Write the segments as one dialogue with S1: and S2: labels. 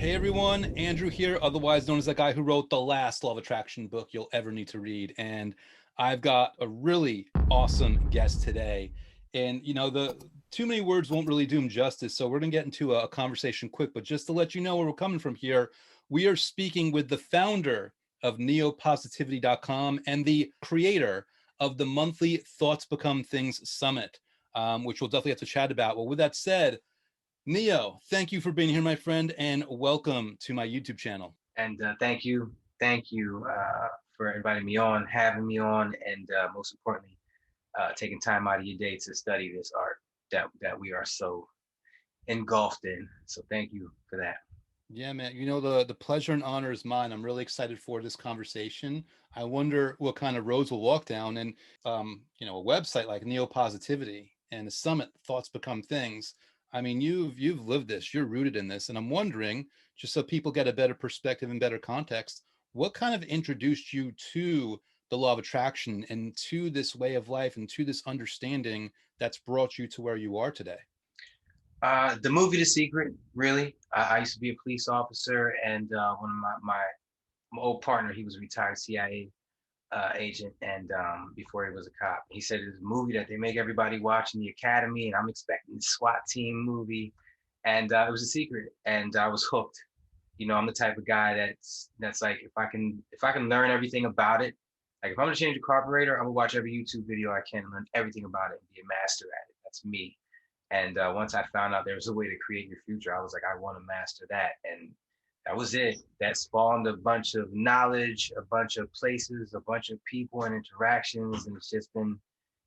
S1: Hey everyone, Andrew here, otherwise known as the guy who wrote the last Law of Attraction book you'll ever need to read. And I've got a really awesome guest today. And the too many words won't really do him justice. So we're gonna get into a conversation quick, but just to let you know where we're coming from here, we are speaking with the founder of neopositivity.com and the creator of the monthly Thoughts Become Things Summit, which we'll definitely have to chat about. Well, with that said, Neo, thank you for being here, my friend, and welcome to my YouTube channel.
S2: And thank you for inviting me on, having me on, and most importantly, taking time out of your day to study this art that we are so engulfed in. So thank you for that.
S1: Yeah, man. The pleasure and honor is mine. I'm really excited for this conversation. I wonder what kind of roads we'll walk down. And a website like Neo Positivity and a summit, Thoughts Become Things. I mean, you've lived this. You're rooted in this, and I'm wondering, just so people get a better perspective and better context, what kind of introduced you to the law of attraction and to this way of life and to this understanding that's brought you to where you are today?
S2: The movie The Secret, really. I used to be a police officer, and one of my old partner, he was a retired CIA agent, and before he was a cop, he said it's a movie that they make everybody watch in the academy, and I'm expecting the SWAT team movie, and it was a secret, and I was hooked. I'm the type of guy that's like if I can learn everything about it, like if I'm gonna change a carburetor, I'm gonna watch every YouTube video I can, learn everything about it, and be a master at it. That's me. And once I found out there was a way to create your future, I was like, I want to master that, and that was it. That spawned a bunch of knowledge, a bunch of places, a bunch of people and interactions, and it's just been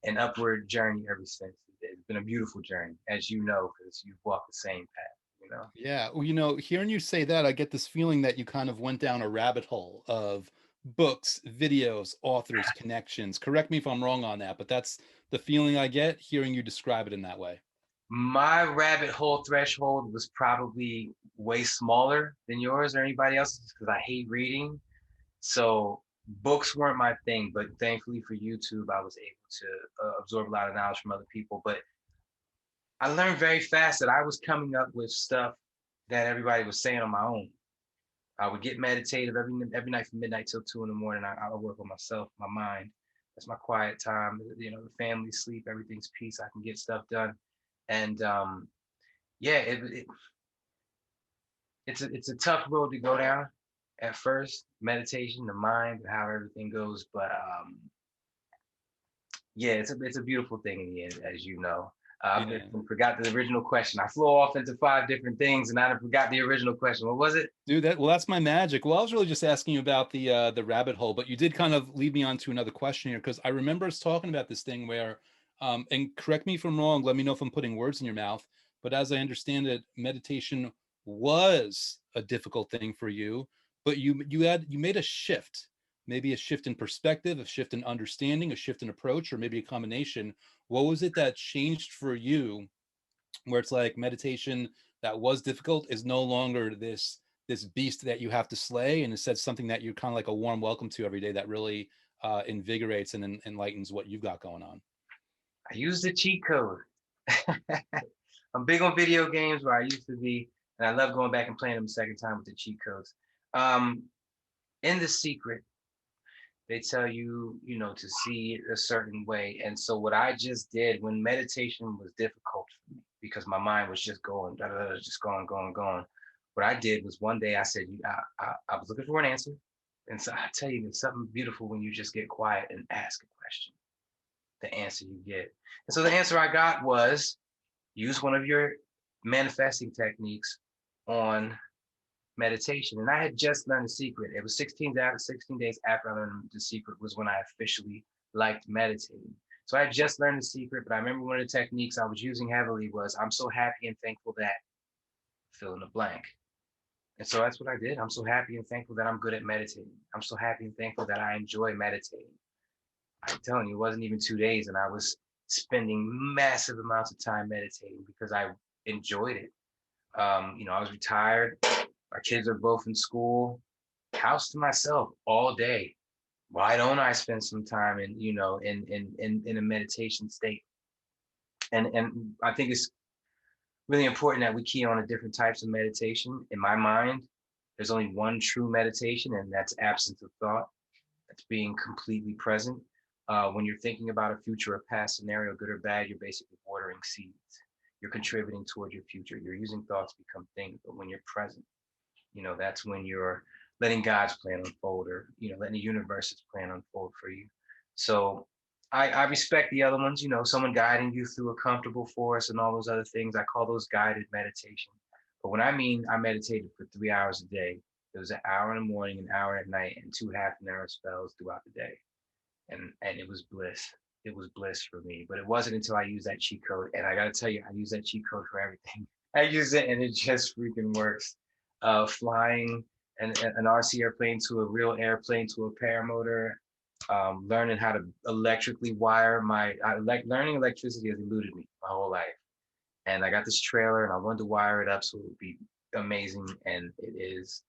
S2: an upward journey ever since. It's been a beautiful journey, as you know, because you've walked the same path.
S1: Yeah, well, hearing you say that, I get this feeling that you kind of went down a rabbit hole of books, videos, authors, connections. Correct me if I'm wrong on that, but that's the feeling I get hearing you describe it in that way.
S2: My rabbit hole threshold was probably way smaller than yours or anybody else's because I hate reading. So books weren't my thing, but thankfully for YouTube, I was able to absorb a lot of knowledge from other people. But I learned very fast that I was coming up with stuff that everybody was saying on my own. I would get meditative every night from midnight till 2 in the morning. I would work on myself, my mind. That's my quiet time. The family sleep, everything's peace. I can get stuff done, and yeah, it's a tough road to go down at first. Meditation, the mind, how everything goes, but yeah, it's a beautiful thing in the end, as you know. I
S1: Yeah.
S2: forgot the original question. I flew off into five different things, and I forgot the original question. What was it?
S1: Dude, that's my magic. Well, I was really just asking you about the rabbit hole, but you did kind of lead me on to another question here because I remember us talking about this thing where and correct me if I'm wrong, let me know if I'm putting words in your mouth, but as I understand it, meditation was a difficult thing for you, but you made a shift, maybe a shift in perspective, a shift in understanding, a shift in approach, or maybe a combination. What was it that changed for you where it's like meditation that was difficult is no longer this beast that you have to slay, and instead something that you're kind of like a warm welcome to every day that really invigorates and enlightens what you've got going on?
S2: I used the cheat code. I'm big on video games where I used to be, and I love going back and playing them a second time with the cheat codes. Um, in The Secret, they tell you, to see it a certain way. And so what I just did when meditation was difficult for me because my mind was just going, da, da, da, just going, going, going. What I did was one day I said, I was looking for an answer. And so I tell you, it's something beautiful when you just get quiet and ask a question, the answer you get. And so the answer I got was use one of your manifesting techniques on meditation. And I had just learned The Secret. It was 16 days after I learned The Secret was when I officially liked meditating. So I had just learned The Secret, but I remember one of the techniques I was using heavily was I'm so happy and thankful that fill in the blank. And so that's what I did. I'm so happy and thankful that I'm good at meditating. I'm so happy and thankful that I enjoy meditating. I'm telling you, it wasn't even 2 days, and I was spending massive amounts of time meditating because I enjoyed it. I was retired. Our kids are both in school, house to myself all day. Why don't I spend some time in a meditation state? And I think it's really important that we key on the different types of meditation. In my mind, there's only one true meditation, and that's absence of thought. That's being completely present. When you're thinking about a future or past scenario, good or bad, you're basically watering seeds. You're contributing toward your future. You're using thoughts to become things. But when you're present, that's when you're letting God's plan unfold, or letting the universe's plan unfold for you. So I respect the other ones, someone guiding you through a comfortable forest and all those other things. I call those guided meditation. But when I mean I meditated for 3 hours a day, it was an hour in the morning, an hour at night, and two half-an-hour spells throughout the day. And it was bliss. It was bliss for me. But it wasn't until I used that cheat code. And I gotta tell you, I use that cheat code for everything. I use it and it just freaking works. Flying an RC airplane to a real airplane to a paramotor, learning how to electrically wire learning electricity has eluded me my whole life. And I got this trailer and I wanted to wire it up so it would be amazing, and it is.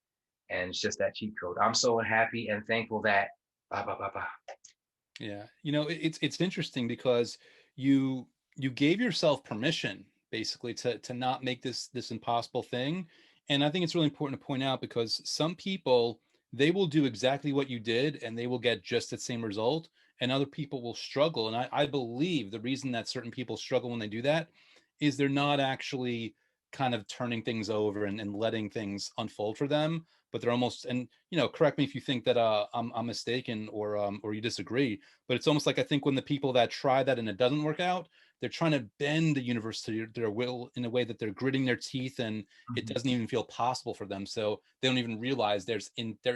S2: And it's just that cheat code. I'm so happy and thankful that bah, bah, bah, bah.
S1: Yeah, it's interesting because you gave yourself permission basically to not make this impossible thing, and I think it's really important to point out because some people, they will do exactly what you did and they will get just the same result, and other people will struggle. And I believe the reason that certain people struggle when they do that is they're not actually kind of turning things over and letting things unfold for them, but they're almost, and correct me if you think that I'm mistaken, or you disagree, but it's almost like I think when the people that try that and it doesn't work out, they're trying to bend the universe to their will in a way that they're gritting their teeth and it
S2: Mhm.
S1: doesn't even feel possible for them. So they don't even realize they're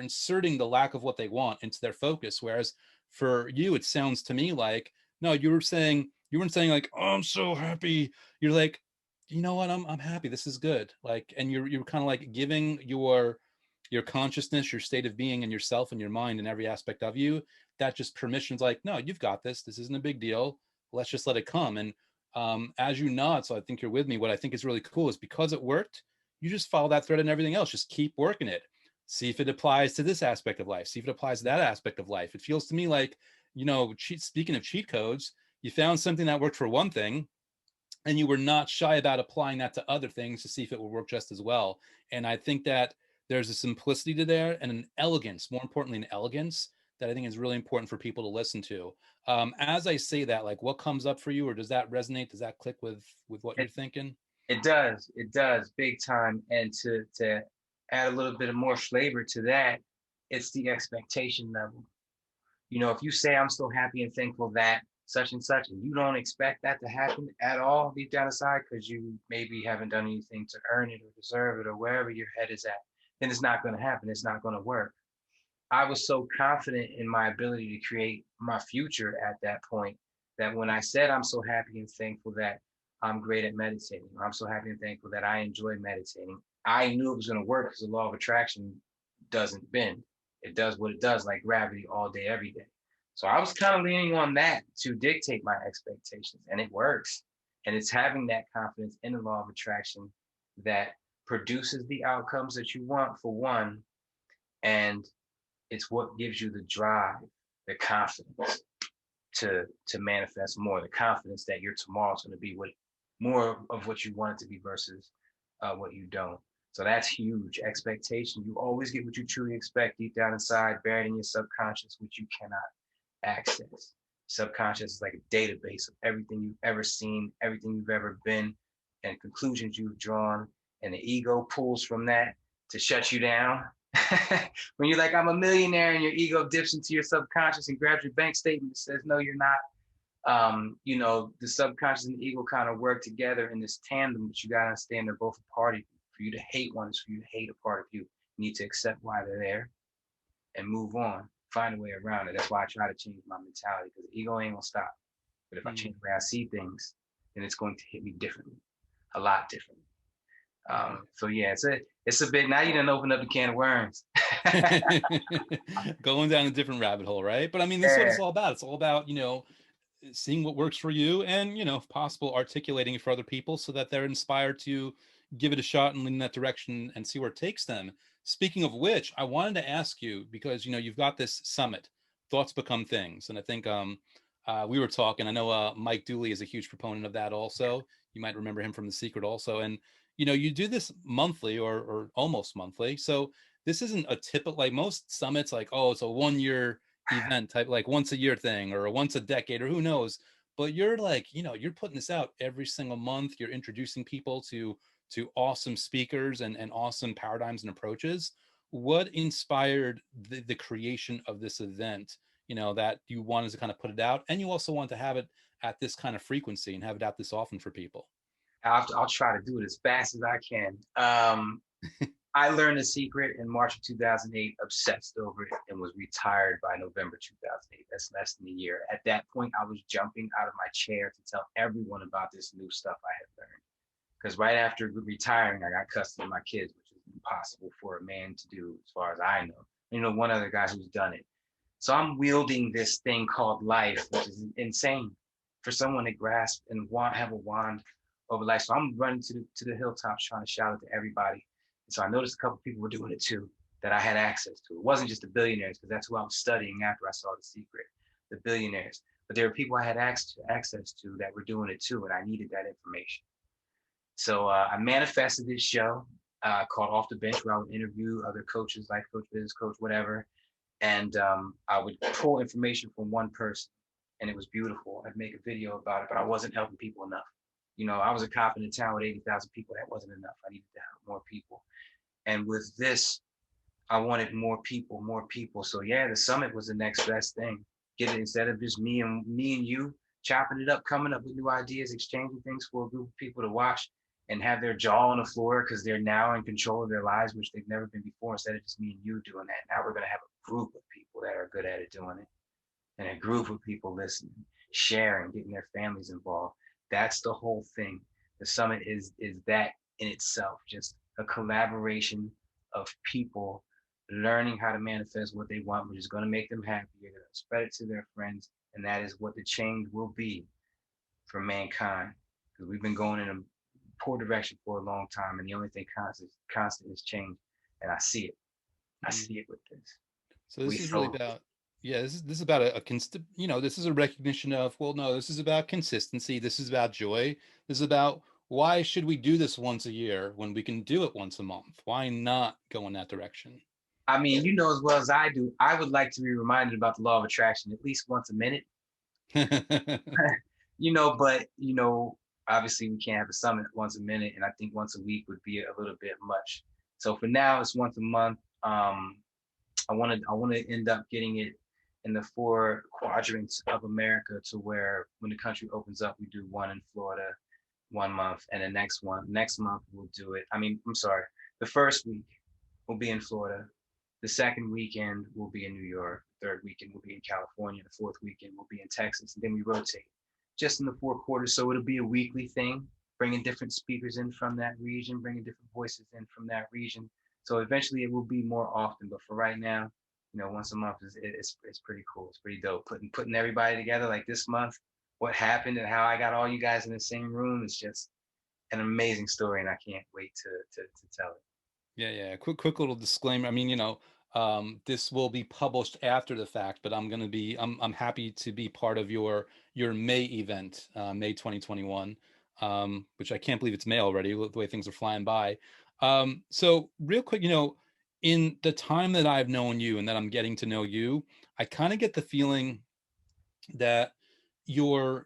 S1: inserting the lack of what they want into their focus. Whereas for you, it sounds to me like, no, you weren't saying like, oh, I'm so happy. You're like, you know what, I'm happy. This is good. Like, and you're kind of like giving your consciousness, your state of being, and yourself and your mind and every aspect of you, that just permissions like, no, you've got this. This isn't a big deal. Let's just let it come. And as you nod, so I think you're with me. What I think is really cool is because it worked, you just follow that thread and everything else. Just keep working it. See if it applies to this aspect of life. See if it applies to that aspect of life. It feels to me like, speaking of cheat codes, you found something that worked for one thing, and you were not shy about applying that to other things to see if it will work just as well. And I think that there's a simplicity to there and an elegance, more importantly, an elegance that I think is really important for people to listen to. As I say that, like, what comes up for you, or does that resonate? Does that click with what you're
S2: It
S1: thinking?
S2: it does. It does big time. And to add a little bit of more flavor to that, it's the expectation level. If you say I'm so happy and thankful that such and such, and you don't expect that to happen at all deep down inside because you maybe haven't done anything to earn it or deserve it or wherever your head is at, then it's not going to happen. It's not going to work. I was so confident in my ability to create my future at that point that when I said I'm so happy and thankful that I'm great at meditating, I'm so happy and thankful that I enjoy meditating, I knew it was going to work because the law of attraction doesn't bend. It does what it does, like gravity, all day, every day. So I was kind of leaning on that to dictate my expectations, and it works. And it's having that confidence in the law of attraction that produces the outcomes that you want, for one, and it's what gives you the drive, the confidence to manifest more, the confidence that your tomorrow is going to be more of what you want it to be versus what you don't. So that's huge. Expectation. You always get what you truly expect deep down inside, buried in your subconscious, which you cannot access. Subconscious is like a database of everything you've ever seen, everything you've ever been, and conclusions you've drawn. And the ego pulls from that to shut you down. When you're like, I'm a millionaire, and your ego dips into your subconscious and grabs your bank statement and says, no, you're not. The subconscious and the ego kind of work together in this tandem, but you got to understand they're both a part of you. For you to hate one is for you to hate a part of you. You need to accept why they're there and move on, find a way around it. That's why I try to change my mentality, because the ego ain't gonna stop. But if I
S1: Mm,
S2: change the way I see things, then it's going to hit me differently, a lot differently. So yeah, it's a bit. Now you didn't open up a can of worms.
S1: yeah. Going down a different rabbit hole, right? But I mean, this is what
S2: Yeah.
S1: it's all about. It's all about, seeing what works for you and, if possible, articulating it for other people so that they're inspired to give it a shot and lean in that direction and see where it takes them. Speaking of which, I wanted to ask you because, you've got this summit, Thoughts Become Things. And I think we were talking, I know Mike Dooley is a huge proponent of that also. You might remember him from The Secret also. And you do this monthly or almost monthly. So this isn't a typical, like most summits, like, oh, it's a 1 year event type, like once a year thing or a once a decade or who knows. But you're like, you're putting this out every single month. You're introducing people to awesome speakers and awesome paradigms and approaches. What inspired the creation of this event, that you wanted to kind of put it out, and you also want to have it at this kind of frequency and have it out this often for people?
S2: I'll try to do it as fast as I can. I learned The Secret in March of 2008, obsessed over it, and was retired by November 2008. That's less than a year. At that point, I was jumping out of my chair to tell everyone about this new stuff I had learned. Because right after retiring, I got custody of my kids, which is impossible for a man to do, as far as I know. One other guy who's done it. So I'm wielding this thing called life, which is insane for someone to grasp and have a wand over life. So I'm running to the hilltops trying to shout it to everybody. And so I noticed a couple of people were doing it too that I had access to. It wasn't just the billionaires, because that's who I was studying after I saw The Secret, the billionaires. But there were people I had access to that were doing it too, and I needed that information. So I manifested this show called Off the Bench, where I would interview other coaches, life coach, business coach, whatever. And I would pull information from one person, and it was beautiful. I'd make a video about it, but I wasn't helping people enough. I was a cop in a town with 80,000 people. That wasn't enough. I needed to help more people. And with this, I wanted more people, more people. So yeah, the summit was the next best thing. Get it, instead of just me and you chopping it up, coming up with new ideas, exchanging things for a group of people to watch and have their jaw on the floor because they're now in control of their lives, which they've never been before. Instead of just me and you doing that, now we're going to have a group of people that are good at it doing it, and a group of people listening, sharing, getting their families involved. That's the whole thing. The summit is that in itself, just a collaboration of people learning how to manifest what they want, which is going to make them happy. They're going to spread it to their friends, and that is what the change will be for mankind. Because we've been going in a poor direction for a long time, and the only thing constant is change. And I see it. I see it with this.
S1: So
S2: We
S1: this is really
S2: throw.
S1: about, yeah, this is about this is a recognition of, well, no, this is about consistency. This is about joy. This is about, why should we do this once a year when we can do it once a month? Why not go in that direction?
S2: I mean, you know as well as I do. I would like to be reminded about the law of attraction at least once a minute. But obviously we can't have a summit once a minute, and I think once a week would be a little bit much. So for now, it's once a month. I want to end up getting it in the 4 quadrants of America, to where when the country opens up, we do one in Florida 1 month, and the next month we'll do it. I'm sorry, the first week will be in Florida, the second weekend will be in New York, the third weekend will be in California, the fourth weekend will be in Texas, and then we rotate just in the 4 quarters. So it'll be a weekly thing, bringing different speakers in from that region, bringing different voices in from that region. So eventually it will be more often, but for right now, once a month it's pretty cool. It's pretty dope. Putting everybody together like this month, what happened and how I got all you guys in the same room is just an amazing story, and I can't wait to tell it.
S1: Yeah. Quick little disclaimer. This will be published after the fact, but I'm happy to be part of your May event, May 2021, which I can't believe it's May already, the way things are flying by. So real quick, in the time that I've known you and that I'm getting to know you, I kind of get the feeling that you're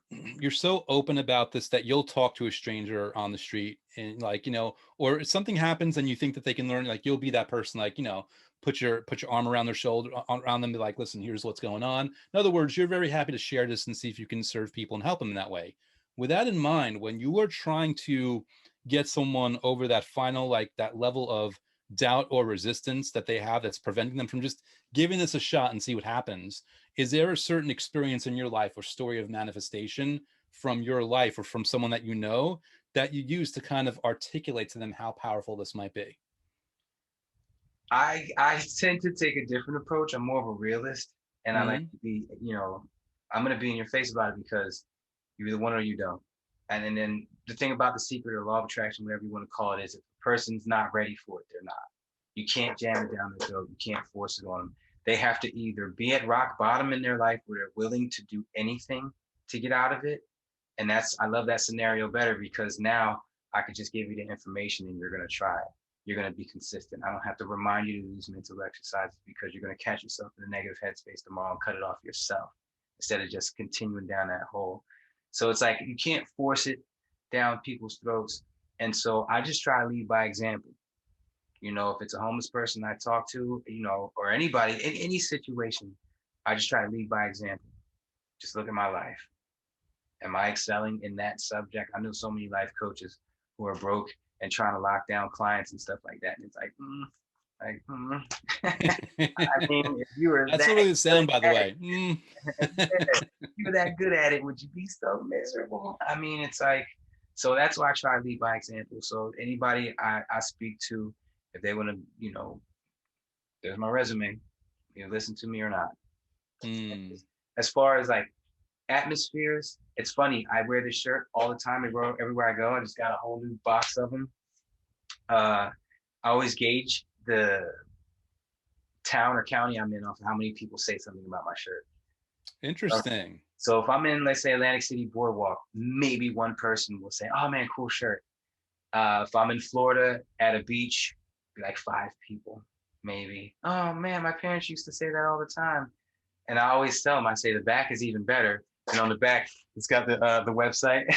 S1: so open about this that you'll talk to a stranger on the street, and or if something happens and you think that they can learn, like you'll be that person, like put your arm around their shoulder, around them, be like, listen, here's what's going on. In other words, you're very happy to share this and see if you can serve people and help them in that way. With that in mind, when you are trying to get someone over that final, like that level of doubt or resistance that they have that's preventing them from just giving this a shot and see what happens, is there a certain experience in your life or story of manifestation from your life or from someone that that you use to kind of articulate to them how powerful this might be?
S2: I tend to take a different approach. I'm more of a realist, and I like
S1: Hmm.
S2: to be, I'm gonna be in your face about it, because you either want it or you don't. And then the thing about The Secret or law of attraction, whatever you want to call it, is if the person's not ready for it, they're not. You can't jam it down their throat. You can't force it on them. They have to either be at rock bottom in their life where they're willing to do anything to get out of it, And I love that scenario better because now I could just give you the information and you're going to try it. You're going to be consistent. I don't have to remind you to do these mental exercises because you're going to catch yourself in a negative headspace tomorrow and cut it off yourself instead of just continuing down that hole. So it's like you can't force it down people's throats. And so I just try to lead by example. You know, if it's a homeless person I talk to, you know, or anybody in any situation, I just try to lead by example. Just look at my life. Am I excelling in that subject? I know so many life coaches who are broke and trying to lock down clients and stuff like that. And it's like, I mean, if you were
S1: That's
S2: that
S1: really the sound, by the
S2: good
S1: way.
S2: if you were that good at it, would you be so miserable? I mean, it's like, so that's why I try to lead by example. So anybody I speak to, if they want to, you know, there's my resume, you know, listen to me or not.
S1: Mm.
S2: As far as like atmospheres, it's funny. I wear this shirt all the time everywhere I go. I just got a whole new box of them. I always gauge the town or county I'm in off of how many people say something about my shirt.
S1: Interesting.
S2: So if I'm in, let's say, Atlantic City Boardwalk, maybe one person will say, "Oh man, cool shirt." If I'm in Florida at a beach, be like 5 people, maybe. "Oh man, my parents used to say that all the time." And I always tell them, I say the back is even better. And on the back, it's got the website.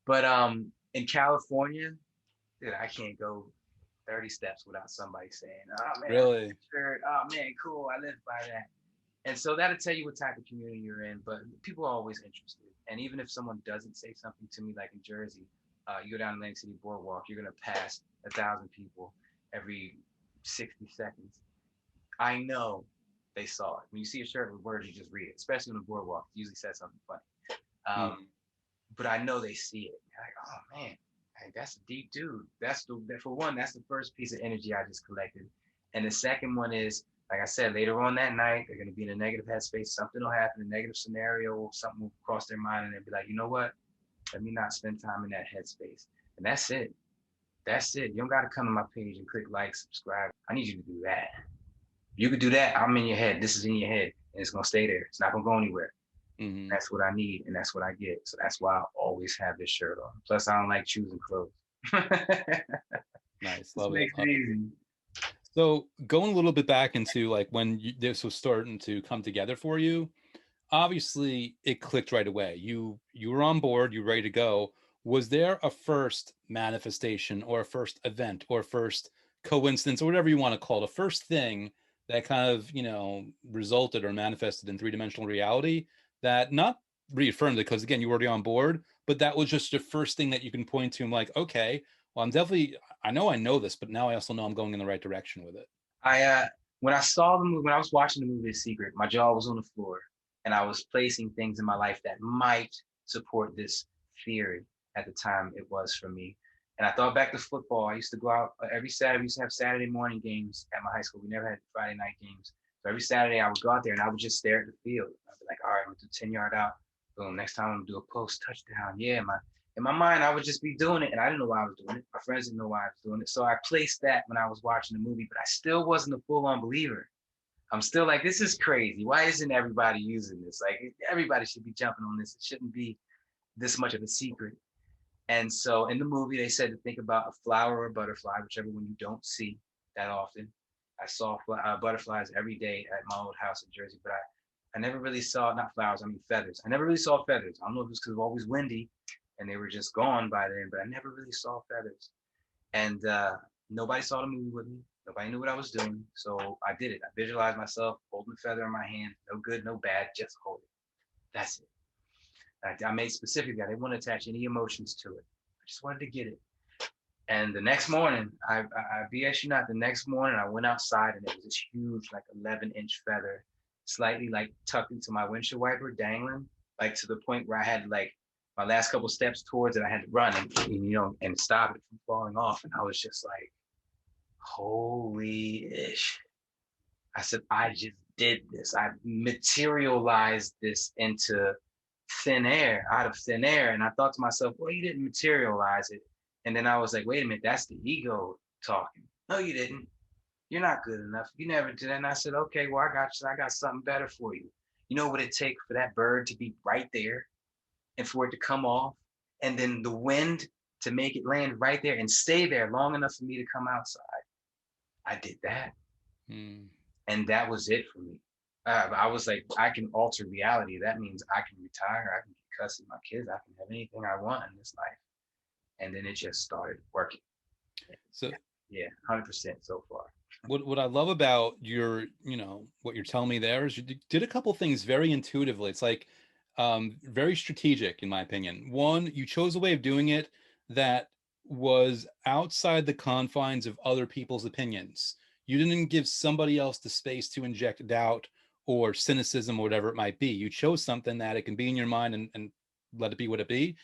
S2: But in California, dude, I can't go 30 steps without somebody saying, "Oh man,
S1: Really?
S2: shirt. Oh man, cool. I live by that." And so that'll tell you what type of community you're in. But people are always interested. And even if someone doesn't say something to me, like in Jersey, you go down Atlantic City Boardwalk, you're gonna pass 1,000 people every 60 seconds. I know they saw it. When you see a shirt with words, you just read it, especially on the boardwalk. It usually says something funny. But I know they see it. They're like, "Oh man, hey, that's a deep dude." For one, that's the first piece of energy I just collected. And the second one is, like I said, later on that night, they're going to be in a negative headspace. Something will happen, a negative scenario, something will cross their mind, and they'll be like, "You know what? Let me not spend time in that headspace." And that's it. That's it. You don't got to come to my page and click like, subscribe. I need you to do that. You could do that. I'm in your head. This is in your head, and it's going to stay there. It's not going to go anywhere.
S1: Mm-hmm.
S2: That's what I need, and that's what I get. So that's why I always have this shirt on. Plus, I don't like choosing clothes.
S1: Nice.
S2: This
S1: Love it.
S2: makes it easy.
S1: So going a little bit back into like when this was starting to come together for you, obviously it clicked right away. You were on board, you were ready to go. Was there a first manifestation or a first event or first coincidence or whatever you want to call it, a first thing that kind of, resulted or manifested in three-dimensional reality that not reaffirmed it because again, you were already on board, but that was just the first thing that you can point to and like, okay, well, I know this, but now I also know I'm going in the right direction with it.
S2: When I saw the movie, when I was watching the movie The Secret, my jaw was on the floor, and I was placing things in my life that might support this theory. At the time, it was for me. And I thought back to football. I used to go out every Saturday. We used to have Saturday morning games at my high school. We never had Friday night games. So every Saturday, I would go out there and I would just stare at the field. I'd be like, "All right, I'm gonna do 10-yard out. Boom. Next time, I'm gonna do a post touchdown." Yeah, in my mind, I would just be doing it, and I didn't know why I was doing it. My friends didn't know why I was doing it. So I placed that when I was watching the movie, but I still wasn't a full-on believer. I'm still like, this is crazy. Why isn't everybody using this? Like, everybody should be jumping on this. It shouldn't be this much of a secret. And so in the movie, they said to think about a flower or a butterfly, whichever one you don't see that often. I saw butterflies every day at my old house in Jersey, but I never really saw, not flowers, I mean feathers. I never really saw feathers. I don't know if it was because it was always windy and they were just gone by then, but I never really saw feathers. And nobody saw the movie with me. Nobody knew what I was doing. So I did it. I visualized myself holding the feather in my hand. No good, no bad, just hold it. That's it. I made specific that I didn't want to attach any emotions to it. I just wanted to get it. And the next morning, I BS you not, the next morning I went outside and it was this huge, like 11-inch feather, slightly like tucked into my windshield wiper, dangling, like to the point where I had like my last couple steps towards it, I had to run and stop it from falling off. And I was just like, holy ish. I said, I just did this. I materialized this into thin air, out of thin air. And I thought to myself, well, you didn't materialize it. And then I was like, wait a minute, that's the ego talking. No, you didn't. You're not good enough. You never did that. And I said, okay, well, I got you. I got something better for you. You know what it takes for that bird to be right there? and for it to come off, and then the wind to make it land right there and stay there long enough for me to come outside. I did that.
S1: Mm.
S2: And that was it for me. I was like, I can alter reality. That means I can retire. I can get custody of my kids. I can have anything I want in this life. And then it just started working.
S1: So
S2: Yeah, 100% so far.
S1: what I love about your, what you're telling me there is you did a couple things very intuitively. It's like very strategic, in my opinion. One, you chose a way of doing it that was outside the confines of other people's opinions. You didn't give somebody else the space to inject doubt or cynicism or whatever it might be. You chose something that it can be in your mind and let it be what it be.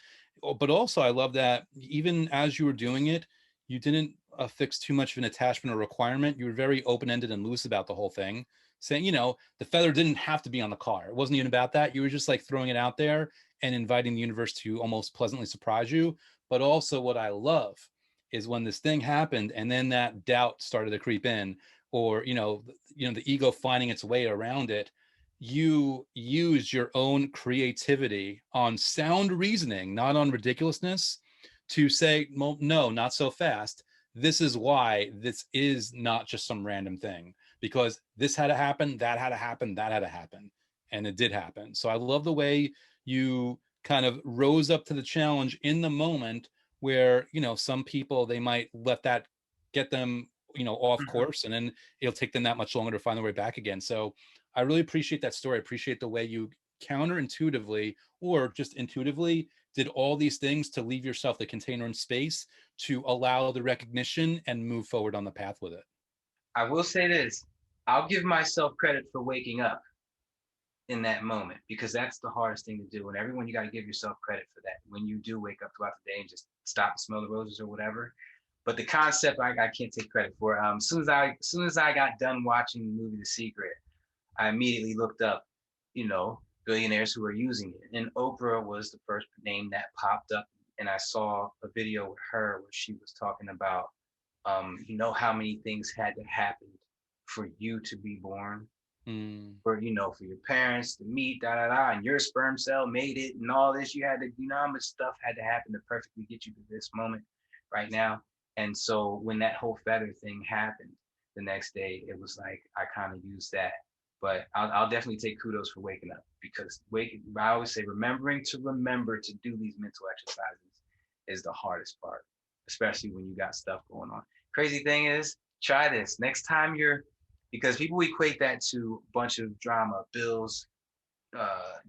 S1: But also, I love that even as you were doing it, you didn't fix too much of an attachment or requirement. You were very open-ended and loose about the whole thing, saying, the feather didn't have to be on the car. It wasn't even about that. You were just like throwing it out there and inviting the universe to almost pleasantly surprise you. But also what I love is when this thing happened and then that doubt started to creep in, or, the ego finding its way around it, you used your own creativity on sound reasoning, not on ridiculousness, to say, well, no, not so fast. This is why this is not just some random thing, because this had to happen, that had to happen, that had to happen. And it did happen. So I love the way you kind of rose up to the challenge in the moment where, some people, they might let that get them, off
S2: Mhm.
S1: course, and then it'll take them that much longer to find their way back again. So I really appreciate that story. I appreciate the way you counterintuitively or just intuitively did all these things to leave yourself the container and space to allow the recognition and move forward on the path with it.
S2: I will say this. I'll give myself credit for waking up in that moment because that's the hardest thing to do. And everyone, you got to give yourself credit for that. When you do wake up throughout the day and just stop and smell the roses or whatever. But the concept, I can't take credit for. As soon as I got done watching the movie The Secret, I immediately looked up, billionaires who are using it. And Oprah was the first name that popped up. And I saw a video with her where she was talking about, how many things had to happen for you to be born,
S1: Mm,
S2: for your parents to meet, da da da, and your sperm cell made it, and all this. You had to, how much stuff had to happen to perfectly get you to this moment right now. And so when that whole feather thing happened, the next day it was like I kind of used that. But I'll definitely take kudos for waking up because I always say remembering to remember to do these mental exercises is the hardest part, especially when you got stuff going on. Crazy thing is, try this next time because people equate that to a bunch of drama, bills,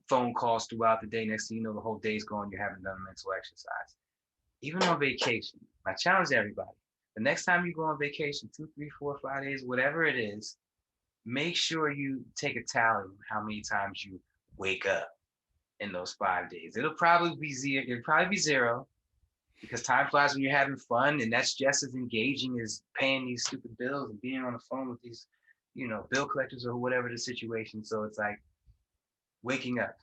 S2: phone calls throughout the day. Next thing you know, the whole day's gone. You haven't done mental exercise. Even on vacation, I challenge everybody. The next time you go on vacation, 2, 3, 4, 5 days, whatever it is, make sure you take a tally of how many times you wake up in those 5 days. It'll probably be zero. It'll probably be zero because time flies when you're having fun, and that's just as engaging as paying these stupid bills and being on the phone with these, bill collectors or whatever the situation. So it's like waking up.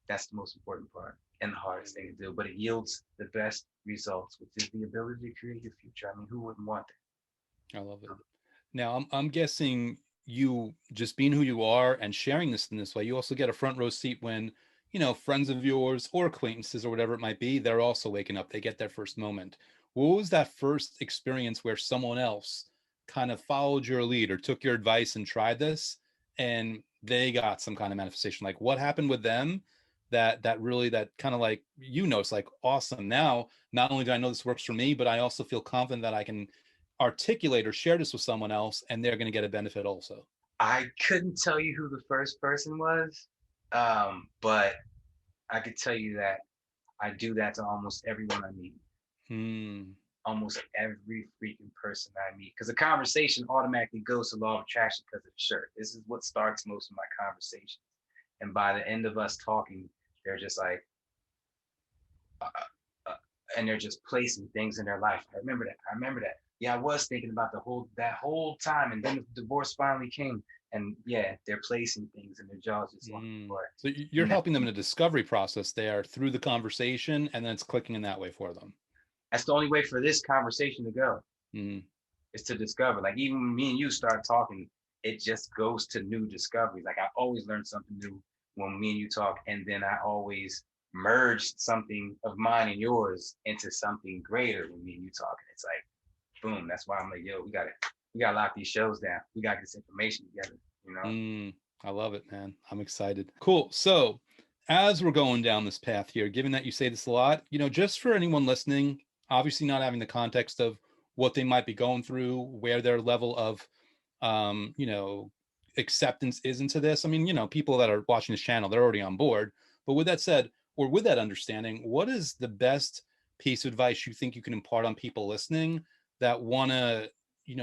S2: That's the most important part and the hardest thing to do, but it yields the best results, which is the ability to create your future. I mean, who wouldn't want
S1: I love it. Now, I'm guessing you just being who you are and sharing this in this way, you also get a front row seat when, friends of yours or acquaintances or whatever it might be, they're also waking up. They get their first moment. What was that first experience where someone else kind of followed your lead or took your advice and tried this and they got some kind of manifestation? Like what happened with them that really that kind of like, it's like awesome. Now, not only do I know this works for me, but I also feel confident that I can articulate or share this with someone else and they're going to get a benefit also.
S2: I couldn't tell you who the first person was, but I could tell you that I do that to almost everyone I meet.
S1: Hmm.
S2: Almost every freaking person I meet. Because the conversation automatically goes to law of attraction because of the shirt. This is what starts most of my conversations. And by the end of us talking, they're just like, uh, and they're just placing things in their life. I remember that. I remember that. Yeah, I was thinking about that whole time, and then the divorce finally came, and yeah, they're placing things, and their jaws just locked
S1: Mm.
S2: for
S1: So
S2: it.
S1: you're
S2: And that,
S1: helping them in a discovery process there through the conversation, and then it's clicking in that way for them.
S2: that's the only way for this conversation to go
S1: Mm.
S2: is to discover. Like even when me and you start talking, it just goes to new discoveries. Like I always learn something new when me and you talk, and then I always merged something of mine and yours into something greater when me and you talking. It's like, boom. That's why I'm like, yo, we gotta lock these shows down. We gotta get this information together, you know?
S1: I love it, man. I'm excited. Cool. So, as we're going down this path here, given that you say this a lot, just for anyone listening, obviously not having the context of what they might be going through, where their level of, um, you know, acceptance is into this. I mean, people that are watching this channel, they're already on board. But with that said, or with that understanding, what is the best piece of advice you think you can impart on people listening that want to,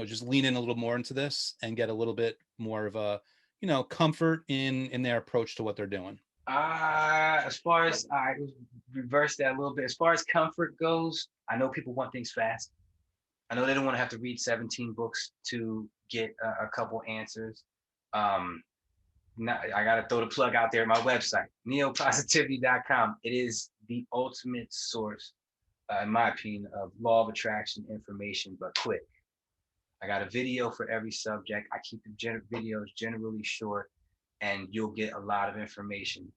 S1: just lean in a little more into this and get a little bit more of a, comfort in their approach to what they're doing?
S2: As far as I reverse that a little bit, as far as comfort goes, I know people want things fast. I know they don't want to have to read 17 books to get a couple answers. Um, I got to throw the plug out there. My website, neopositivity.com. It is the ultimate source, in my opinion, of law of attraction information, but quick. I got a video for every subject. I keep the videos generally short, and you'll get a lot of information.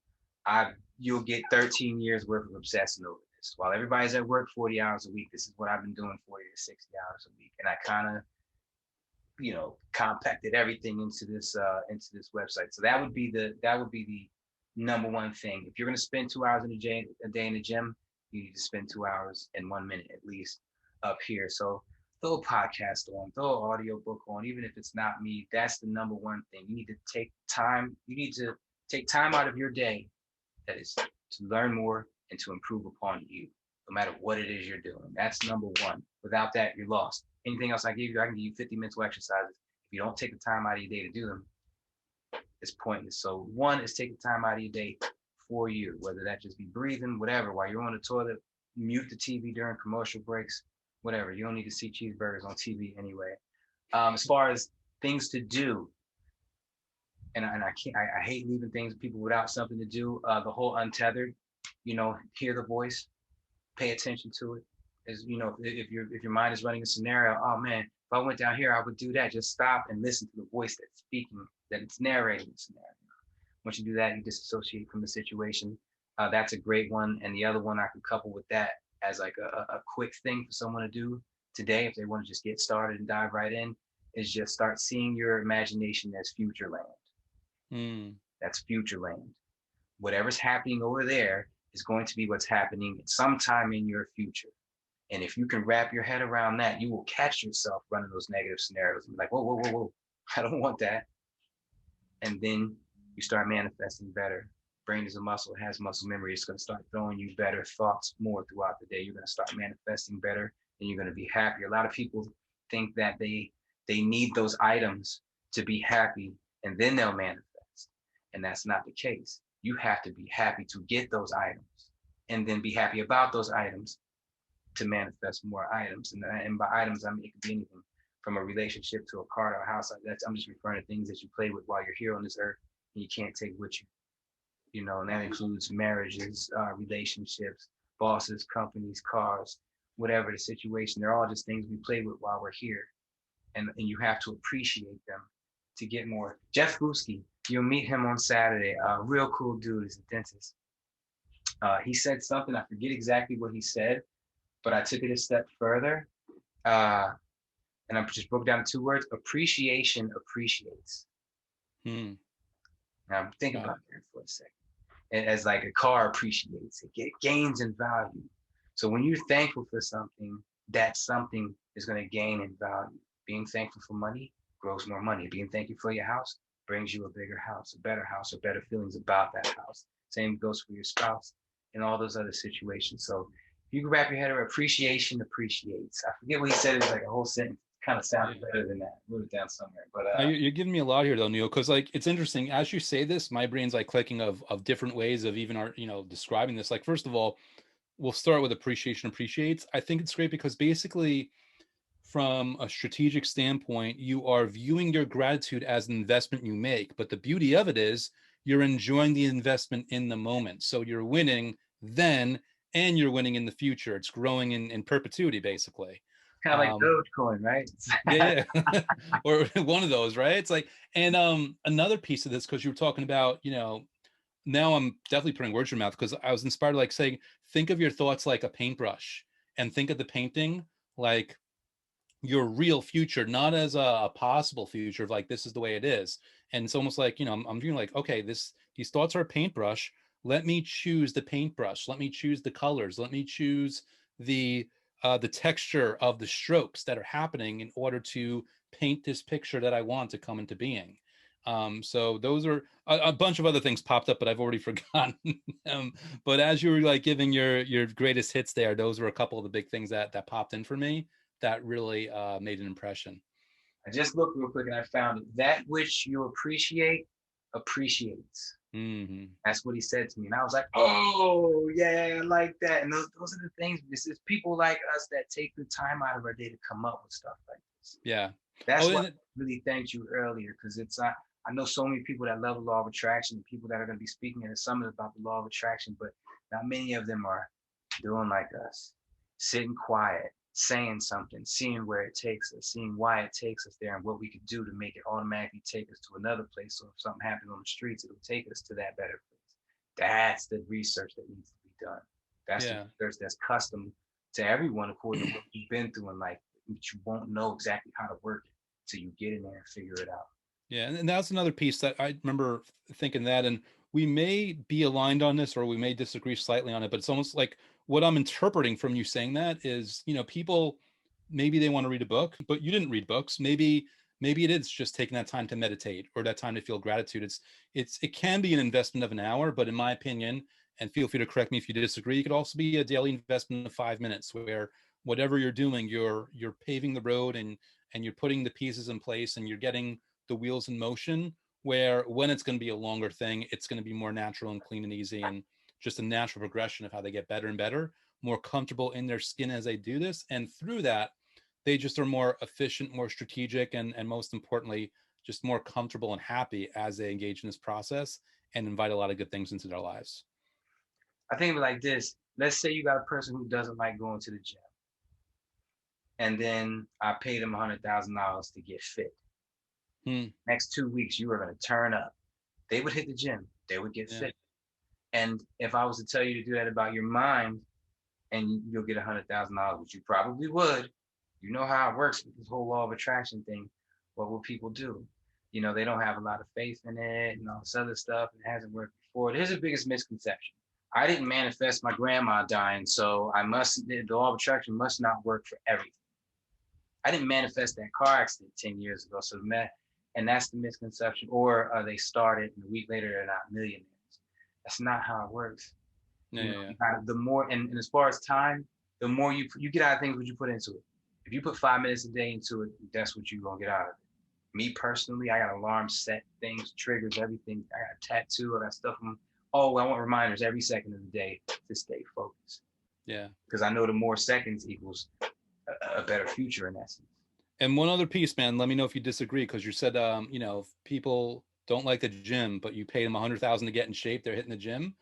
S2: You'll get 13 years worth of obsessing over this. While everybody's at work 40 hours a week, this is what I've been doing 40 to 60 hours a week. And I kind of, compacted everything into this website. So that would be the number one thing. If you're gonna spend 2 hours a day in the gym, you need to spend 2 hours and 1 minute at least up here. So throw a podcast on, throw an audio book on, even if it's not me. That's the number one thing. You need to take time. You need to take time out of your day, that is, to learn more and to improve upon you, no matter what it is you're doing. That's number one. Without that, you're lost. Anything else I give you, I can give you 50 mental exercises. If you don't take the time out of your day to do them, it's pointless. So one is take the time out of your day for you, whether that just be breathing, whatever, while you're on the toilet, mute the TV during commercial breaks, whatever. You don't need to see cheeseburgers on TV anyway. As far as things to do, and I hate leaving people without something to do. The whole untethered, hear the voice, pay attention to it. As if your mind is running a scenario, oh man, if I went down here, I would do that. Just stop and listen to the voice that's speaking, that it's narrating the scenario. Once you do that, you disassociate from the situation. That's a great one. And the other one I could couple with that as like a quick thing for someone to do today, if they want to just get started and dive right in, is just start seeing your imagination as future land. That's future land. Whatever's happening over there is going to be what's happening sometime in your future. And if you can wrap your head around that, you will catch yourself running those negative scenarios and be like, whoa, whoa, whoa, whoa, I don't want that. And then you start manifesting better. Brain is a muscle, has muscle memory. It's going to start throwing you better thoughts more throughout the day. You're going to start manifesting better, and you're going to be happier. A lot of people think that they need those items to be happy, and then they'll manifest. And that's not the case. You have to be happy to get those items, and then be happy about those items to manifest more items. And by items, I mean, it could be anything from a relationship to a car to a house. I'm just referring to things that you play with while you're here on this earth and you can't take with you. And that includes marriages, relationships, bosses, companies, cars, whatever the situation. They're all just things we play with while we're here. And you have to appreciate them to get more. Jeff Guski, you'll meet him on Saturday. Real cool dude. He's a dentist. He said something, I forget exactly what he said, but I took it a step further. And I just broke down 2 words: appreciation appreciates. Now think about that for a second. And as like a car appreciates, it gains in value. So when you're thankful for something, that something is going to gain in value. Being thankful for money grows more money. Being thankful for your house brings you a bigger house, a better house, or better feelings about that house. Same goes for your spouse and all those other situations. So you can wrap your head around appreciation appreciates. I forget what he said. It's like a whole sentence. Kind of sounded better than that. Wrote it down somewhere. But
S1: you're giving me a lot here though, Neil, because like it's interesting as you say this, my brain's like clicking of different ways of even our, describing this. Like, first of all, we'll start with appreciation appreciates. I think it's great because basically from a strategic standpoint, you are viewing your gratitude as an investment you make. But the beauty of it is you're enjoying the investment in the moment. So you're winning then, and you're winning in the future. It's growing in perpetuity, basically.
S2: Kind of like Dogecoin, right?
S1: yeah. Or one of those, right? It's like, and another piece of this, because you were talking about, now I'm definitely putting words in your mouth, because I was inspired, like saying, think of your thoughts like a paintbrush, and think of the painting like your real future, not as a possible future of like, this is the way it is. And it's almost like, I'm feeling like, okay, these thoughts are a paintbrush. Let me choose the paintbrush. Let me choose the colors. Let me choose the texture of the strokes that are happening in order to paint this picture that I want to come into being. So those are a bunch of other things popped up, but I've already forgotten. um, but as you were like giving your greatest hits there, those were a couple of the big things that popped in for me that really made an impression.
S2: I just looked real quick and I found it. That which you appreciate appreciates.
S1: Hmm.
S2: That's what he said to me. And I was like, oh, yeah, I like that. And those are the things. This is people like us that take the time out of our day to come up with stuff like this.
S1: Yeah.
S2: That's
S1: Oh,
S2: why I
S1: and
S2: really thanked you earlier, because I know so many people that love the law of attraction, and people that are going to be speaking at a summit about the law of attraction, but not many of them are doing like us, sitting quiet, saying something, seeing where it takes us, seeing why it takes us there, and what we could do to make it automatically take us to another place. So if something happens on the streets, it'll take us to that better place. That's the research that needs to be done. That's the
S1: yeah.
S2: research that's custom to everyone according to what you've been through in life, but you won't know exactly how to work it till you get in there and figure it out.
S1: Yeah, and that's another piece that I remember thinking that, and we may be aligned on this or we may disagree slightly on it, but it's almost like what I'm interpreting from you saying that is, people maybe they want to read a book, but you didn't read books. Maybe it is just taking that time to meditate or that time to feel gratitude. It can be an investment of an hour, but in my opinion, and feel free to correct me if you disagree, it could also be a daily investment of 5 minutes where whatever you're doing, you're paving the road, and you're putting the pieces in place, and you're getting the wheels in motion, where when it's going to be a longer thing, it's going to be more natural and clean and easy, and just a natural progression of how they get better and better, more comfortable in their skin as they do this. And through that, they just are more efficient, more strategic, and most importantly, just more comfortable and happy as they engage in this process and invite a lot of good things into their lives.
S2: I think of it like this. Let's say you got a person who doesn't like going to the gym, and then I paid them $100,000 to get fit.
S1: Hmm.
S2: Next 2 weeks, you are going to turn up. They would hit the gym. They would get
S1: Yeah.
S2: fit. And if I was to tell you to do that about your mind, and you'll get $100,000, which you probably would. You know how it works with this whole law of attraction thing. What will people do? They don't have a lot of faith in it and all this other stuff. It hasn't worked before. Here's the biggest misconception. I didn't manifest my grandma dying, so the law of attraction must not work for everything. I didn't manifest that car accident 10 years ago. And that's the misconception. Or they started and a week later they're not millionaires. That's not how it works.
S1: Yeah. Yeah.
S2: The more, and as far as time, the more you get out of things, what you put into it. If you put 5 minutes a day into it, that's what you're gonna get out of it. Me personally, I got alarms set, things, triggers, everything. I got a tattoo, I got stuff. Oh, I want reminders every second of the day to stay focused.
S1: Yeah.
S2: Because I know the more seconds equals a better future in essence.
S1: And one other piece, man, let me know if you disagree, because you said, if people don't like the gym, but you pay them 100,000 to get in shape, they're hitting the gym.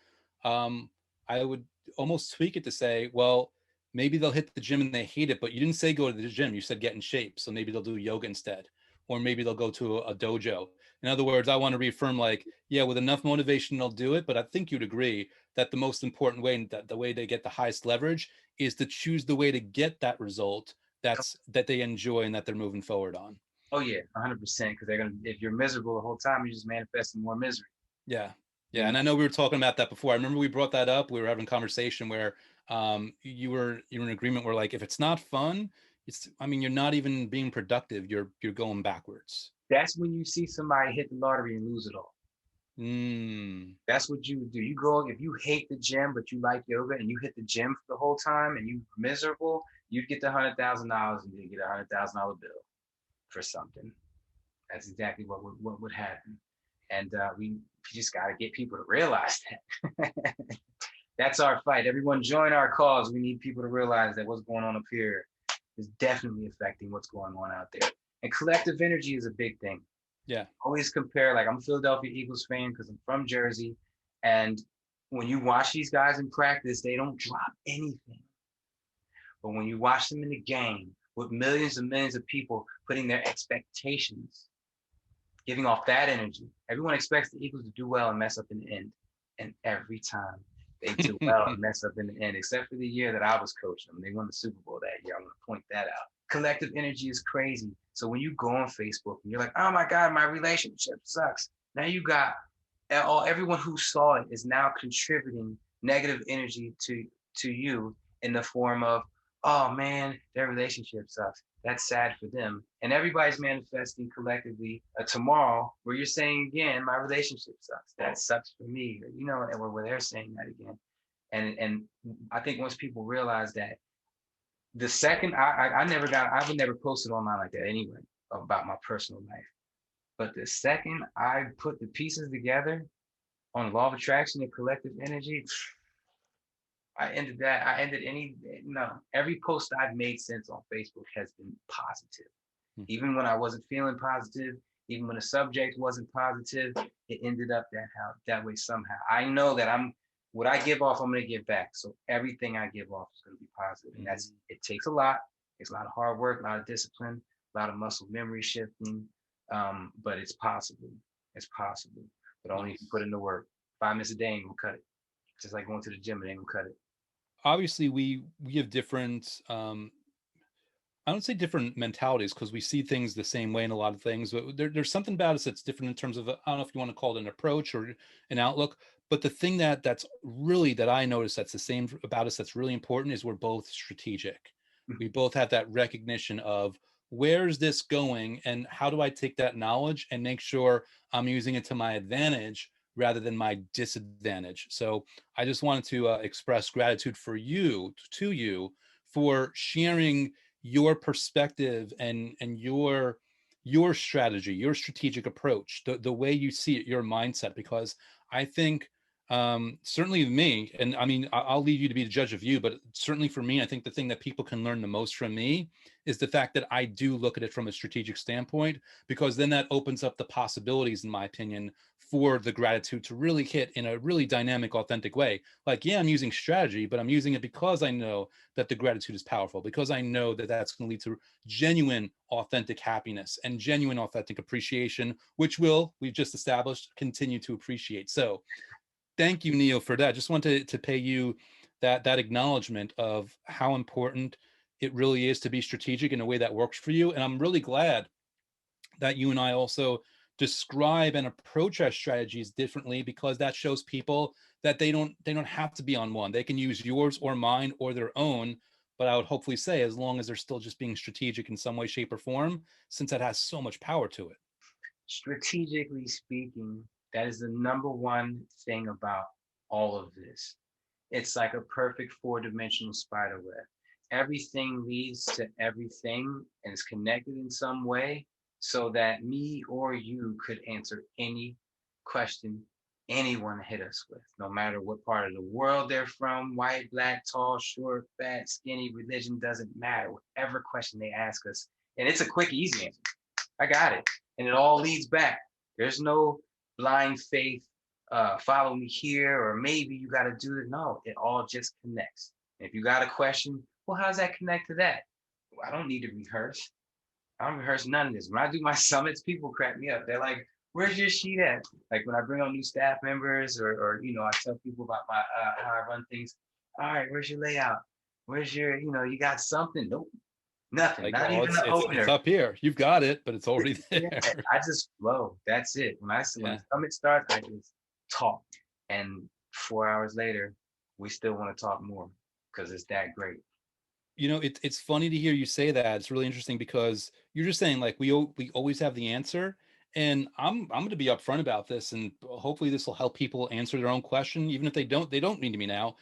S1: Um, I would almost tweak it to say, well, maybe they'll hit the gym and they hate it, but you didn't say go to the gym. You said get in shape. So maybe they'll do yoga instead, or maybe they'll go to a dojo. In other words, I want to reaffirm, like, yeah, with enough motivation, they'll do it. But I think you'd agree that the most important way, that the way they get the highest leverage, is to choose the way to get that result that they enjoy and that they're moving forward on.
S2: Oh yeah, 100%. Because if you're miserable the whole time, you're just manifesting more misery.
S1: Yeah.
S2: You
S1: Yeah.
S2: know,
S1: And I know we were talking about that before. I remember we brought that up. We were having a conversation where you were in agreement where, like, if it's not fun, you're not even being productive. You're going backwards.
S2: that's when you see somebody hit the lottery and lose it all.
S1: Mm,
S2: That's what you would do. You go, if you hate the gym, but you like yoga and you hit the gym for the whole time and you're miserable, you'd get the $100,000 and you get $100,000 bill for something. That's exactly what would happen. And we just got to get people to realize that. That's our fight. Everyone join our cause. We need people to realize that what's going on up here is definitely affecting what's going on out there. And collective energy is a big thing.
S1: yeah.
S2: Always compare, like I'm a Philadelphia Eagles fan because I'm from Jersey. And when you watch these guys in practice, they don't drop anything. But when you watch them in the game with millions and millions of people putting their expectations, giving off that energy, everyone expects the Eagles to do well and mess up in the end. And every time they do well and mess up in the end, except for the year that I was coaching them. They won the Super Bowl that year. I'm going to point that out. Collective energy is crazy. So when you go on Facebook and you're like, oh my God, my relationship sucks. Now you got everyone who saw it is now contributing negative energy to you in the form of, oh man, their relationship sucks. That's sad for them. And everybody's manifesting collectively a tomorrow where you're saying again, my relationship sucks. That sucks for me. Or, you know, and where they're saying that again. And I think once people realize that, the second I would never posted online like that anyway about my personal life. But the second I put the pieces together on law of attraction and collective energy, I ended that. I ended every post I've made since on Facebook has been positive. Even when I wasn't feeling positive, even when the subject wasn't positive, it ended up that way somehow. I know that what I give off, I'm going to give back. So everything I give off is going to be positive. And it takes a lot. It's a lot of hard work, a lot of discipline, a lot of muscle memory shifting. But it's possible. It's possible. But only if you put in the work. 5 minutes a day ain't gonna cut it. Just like going to the gym, it ain't gonna cut it.
S1: Obviously, we have different I don't say different mentalities because we see things the same way in a lot of things, but there's something about us that's different in terms of, I don't know if you want to call it an approach or an outlook, but the thing that's really that I notice that's the same about us that's really important is we're both strategic. We both have that recognition of where's this going and how do I take that knowledge and make sure I'm using it to my advantage rather than my disadvantage. So I just wanted to express gratitude for you, to you, for sharing your perspective and your strategy, your strategic approach, the way you see it, your mindset, because I think certainly me, and I mean, I'll leave you to be the judge of you, but certainly for me, I think the thing that people can learn the most from me is the fact that I do look at it from a strategic standpoint, because then that opens up the possibilities, in my opinion, for the gratitude to really hit in a really dynamic, authentic way. Like, yeah, I'm using strategy, but I'm using it because I know that the gratitude is powerful, because I know that that's going to lead to genuine, authentic happiness and genuine, authentic appreciation, which will, we've just established, continue to appreciate. So thank you, Neil, for that. Just wanted to pay you that acknowledgement of how important it really is to be strategic in a way that works for you. And I'm really glad that you and I also describe and approach our strategies differently, because that shows people that they don't have to be on one. They can use yours or mine or their own. But I would hopefully say, as long as they're still just being strategic in some way, shape, or form, since that has so much power to it.
S2: Strategically speaking, that is the number one thing about all of this. It's like a perfect 4-dimensional spider web. Everything leads to everything and is connected in some way, so that me or you could answer any question anyone hit us with, no matter what part of the world they're from, white, black, tall, short, fat, skinny, religion, doesn't matter. Whatever question they ask us. And it's a quick, easy answer. I got it. And it all leads back. There's no blind faith, follow me here, or maybe you got to do it. No, it all just connects. And if you got a question, well, how does that connect to that? Well, I don't need to rehearse. I don't rehearse none of this. When I do my summits, people crack me up. They're like, where's your sheet at? Like when I bring on new staff members, or I tell people about my how I run things. All right, where's your layout? Where's your, you got something? Nope. Nothing,
S1: Like,
S2: not
S1: oh,
S2: even the opener.
S1: It's up here. You've got it, but it's already there.
S2: Yeah, I just flow. That's it. When the summit starts, I just talk. And 4 hours later, we still want to talk more because it's that great.
S1: It's funny to hear you say that. It's really interesting because you're just saying, like, we always have the answer. And I'm going to be upfront about this, and hopefully this will help people answer their own question, even if they don't need to be now.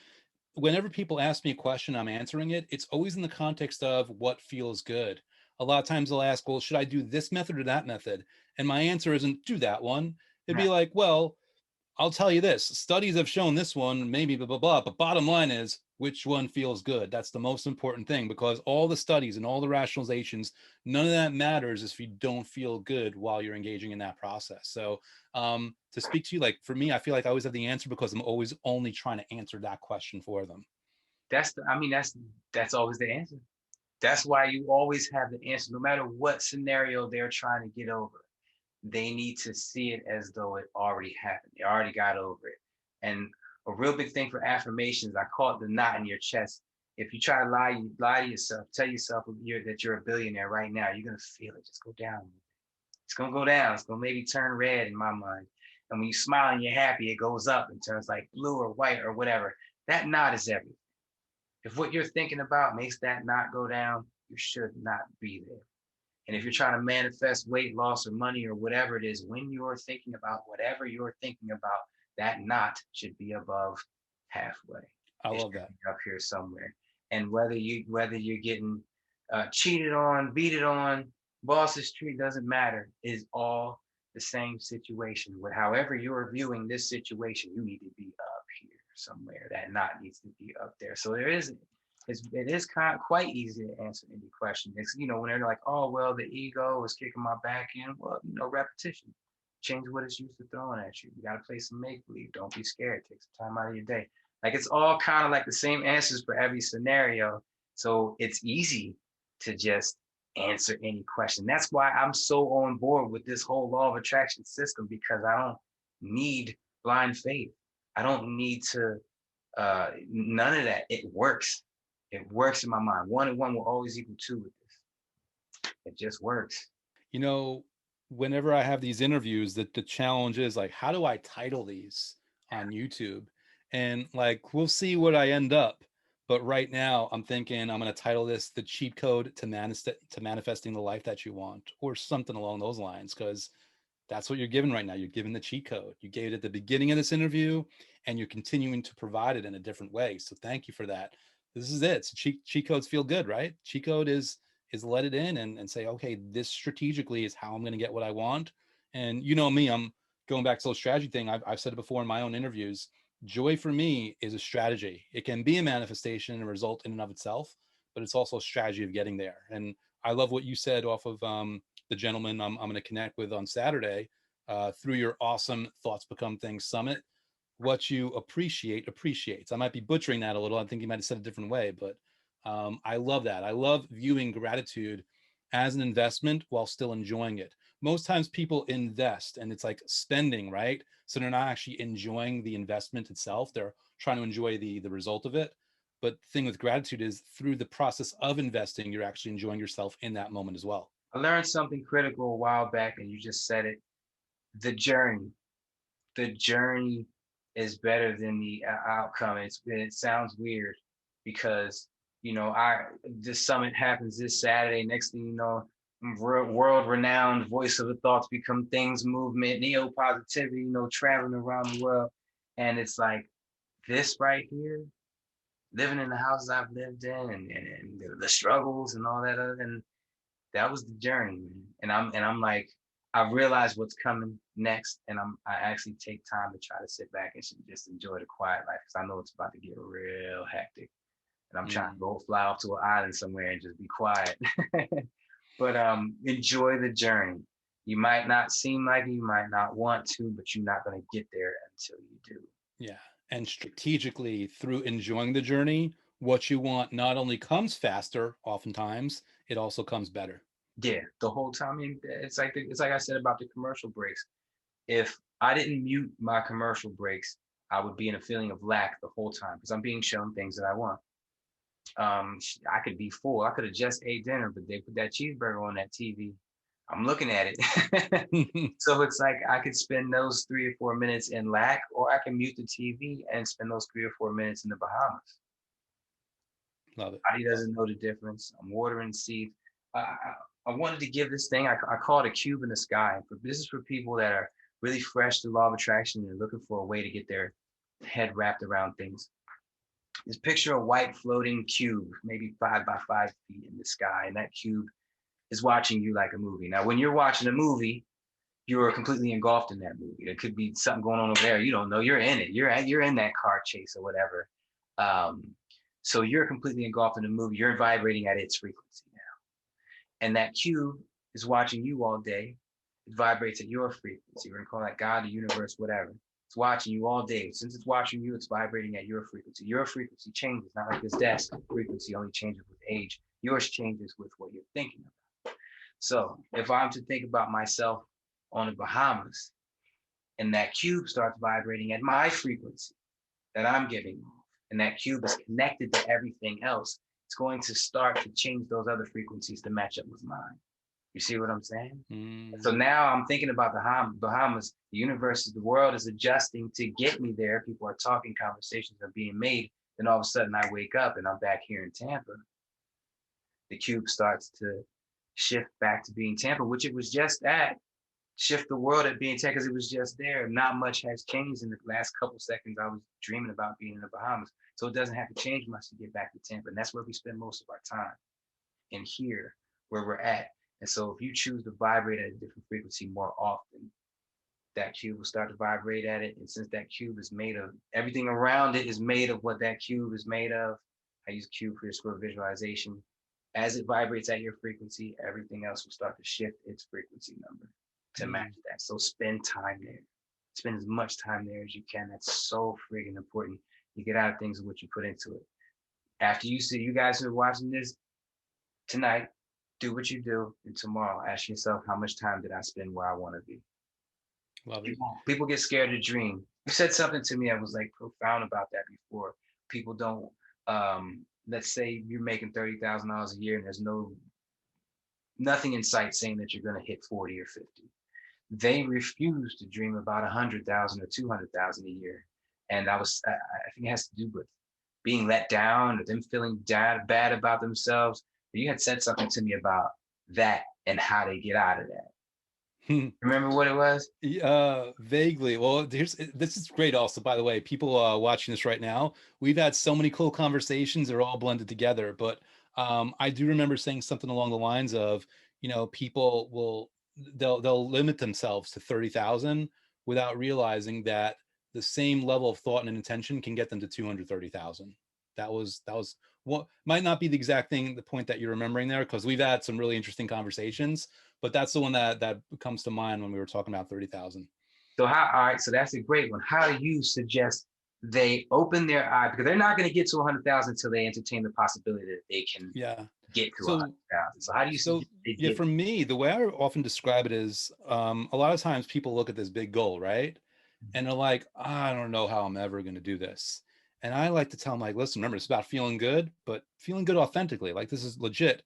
S1: Whenever people ask me a question, I'm answering it. It's always in the context of what feels good. A lot of times they'll ask, well, should I do this method or that method? And my answer isn't do that one. It'd be like, well, I'll tell you this, studies have shown this one, maybe blah, blah, blah. But bottom line is, which one feels good? That's the most important thing, because all the studies and all the rationalizations, none of that matters if you don't feel good while you're engaging in that process. So to speak to you, like, for me, I feel like I always have the answer because I'm always only trying to answer that question for them.
S2: That's always the answer. That's why you always have the answer, no matter what scenario they're trying to get over. They need to see it as though it already happened. They already got over it. And a real big thing for affirmations, I call it the knot in your chest. If you try to lie to yourself, tell yourself that you're a billionaire right now, you're gonna feel it just go down. It's gonna go down. It's gonna maybe turn red in my mind. And when you smile and you're happy, it goes up and turns like blue or white or whatever. That knot is everything. If what you're thinking about makes that knot go down, you should not be there. And if you're trying to manifest weight loss or money or whatever it is, when you're thinking about whatever you're thinking about, that knot should be above halfway.
S1: I
S2: It
S1: love
S2: should
S1: that.
S2: be up here somewhere. And whether you're getting cheated on, beaten on, bosses treat, doesn't matter. Is all the same situation. With however you're viewing this situation, you need to be up here somewhere. That knot needs to be up there. So it is kind of quite easy to answer any question. It's, when they're like, oh, well, the ego is kicking my back in. Well, repetition. Change what it's used to throwing at you. You got to play some make believe. Don't be scared. Take some time out of your day. Like, it's all kind of like the same answers for every scenario. So it's easy to just answer any question. That's why I'm so on board with this whole law of attraction system, because I don't need blind faith. I don't need to, none of that. It works. It works in my mind. 1 and 1 will always equal 2 with this. It just works.
S1: Whenever I have these interviews, that the challenge is like, how do I title these on YouTube? And like, we'll see what I end up. But right now, I'm thinking I'm going to title this "The Cheat Code to Manifesting the Life That You Want," or something along those lines, because that's what you're given right now. You're given the cheat code. You gave it at the beginning of this interview, and you're continuing to provide it in a different way. So thank you for that. This is it. So cheat codes feel good, right? Cheat code is let it in and say, okay, this strategically is how I'm going to get what I want. And you know me, I'm going back to the strategy thing. I've said it before in my own interviews. Joy for me is a strategy. It can be a manifestation and a result in and of itself, but it's also a strategy of getting there. And I love what you said off of the gentleman I'm going to connect with on Saturday through your awesome Thoughts Become Things Summit. What you appreciate appreciates. I might be butchering that a little. I think you might have said it a different way, but I love that. I love viewing gratitude as an investment while still enjoying it. Most times people invest and it's like spending, right? So they're not actually enjoying the investment itself. They're trying to enjoy the result of it. But the thing with gratitude is through the process of investing, you're actually enjoying yourself in that moment as well.
S2: I learned something critical a while back, and you just said it. The journey. The journey is better than the outcome. It sounds weird because this summit happens this Saturday. Next thing you know, world renowned voice of the thoughts become things movement, neo positivity, traveling around the world. And it's like this right here, living in the houses I've lived in, and the struggles and all that other, and that was the journey, man. And I'm like, I realize what's coming next, and I actually take time to try to sit back and just enjoy the quiet life, because I know it's about to get real hectic, and I'm trying to go fly off to an island somewhere and just be quiet. But enjoy the journey. You might not seem like it, you might not want to, but you're not going to get there until you do.
S1: Yeah. And strategically, through enjoying the journey, what you want not only comes faster, oftentimes, it also comes better.
S2: Yeah, the whole time. I mean, it's like I said about the commercial breaks. If I didn't mute my commercial breaks, I would be in a feeling of lack the whole time, because I'm being shown things that I want. I could be full. I could have just ate dinner, but they put that cheeseburger on that TV. I'm looking at it. So it's like I could spend those 3 or 4 minutes in lack, or I can mute the TV and spend those 3 or 4 minutes in the Bahamas.
S1: Love it.
S2: Body doesn't know the difference. I'm watering seeds. I wanted to give this thing, I call it a cube in the sky. This is for people that are really fresh to law of attraction and looking for a way to get their head wrapped around things. Just picture a white floating cube, maybe 5 by 5 feet in the sky, and that cube is watching you like a movie. Now, when you're watching a movie, you're completely engulfed in that movie. There could be something going on over there. You don't know. You're in it. You're in that car chase or whatever. So you're completely engulfed in the movie. You're vibrating at its frequency now. And that cube is watching you all day. It vibrates at your frequency. We're going to call that God, the universe, whatever. It's watching you all day. Since it's watching you, it's vibrating at your frequency. Your frequency changes, not like this desk frequency only changes with age. Yours changes with what you're thinking about. So if I'm to think about myself on the Bahamas, and that cube starts vibrating at my frequency that I'm giving off, and that cube is connected to everything else, it's going to start to change those other frequencies to match up with mine. You see what I'm saying? So now I'm thinking about the Bahamas, the universe, the world is adjusting to get me there. People are talking, conversations are being made. Then all of a sudden I wake up and I'm back here in Tampa. The cube starts to shift back to being Tampa, which it was just at. Shift the world at being Tampa because it was just there. Not much has changed in the last couple seconds. I was dreaming about being in the Bahamas. So it doesn't have to change much to get back to Tampa. And that's where we spend most of our time, in here, where we're at. And so if you choose to vibrate at a different frequency more often, that cube will start to vibrate at it. And since that cube is made of, everything around it is made of what that cube is made of. I use cube for your score visualization. As it vibrates at your frequency, everything else will start to shift its frequency number to match that. So spend time there. Spend as much time there as you can. That's so friggin' important. You get out of things of what you put into it. After you see, you guys who are watching this tonight, do what you do, and tomorrow ask yourself, how much time did I spend where I want to be?
S1: Love it.
S2: People get scared to dream. You said something to me that was like profound about that before. People don't, let's say you're making $30,000 a year and there's nothing in sight saying that you're going to hit 40 or 50. They refuse to dream about 100,000 or 200,000 a year. And I think it has to do with being let down or them feeling bad about themselves. You had said something to me about that and how they get out of that. Remember what it was?
S1: Vaguely. Well, this is great also, by the way. People watching this right now, we've had so many cool conversations. They're all blended together. But I do remember saying something along the lines of, people they'll limit themselves to 30,000 without realizing that the same level of thought and intention can get them to 230,000. That was what might not be the exact thing, the point that you're remembering there, because we've had some really interesting conversations, but that's the one that comes to mind when we were talking about 30,000.
S2: So all right, so that's a great one. How do you suggest they open their eye, because they're not going to get to 100,000 until they entertain the possibility that they can get to 100,000. So how do you
S1: for me, the way I often describe it is a lot of times people look at this big goal, right? And they're like, I don't know how I'm ever going to do this. And I like to tell them, like, listen, remember, it's about feeling good, but feeling good authentically. Like, this is legit.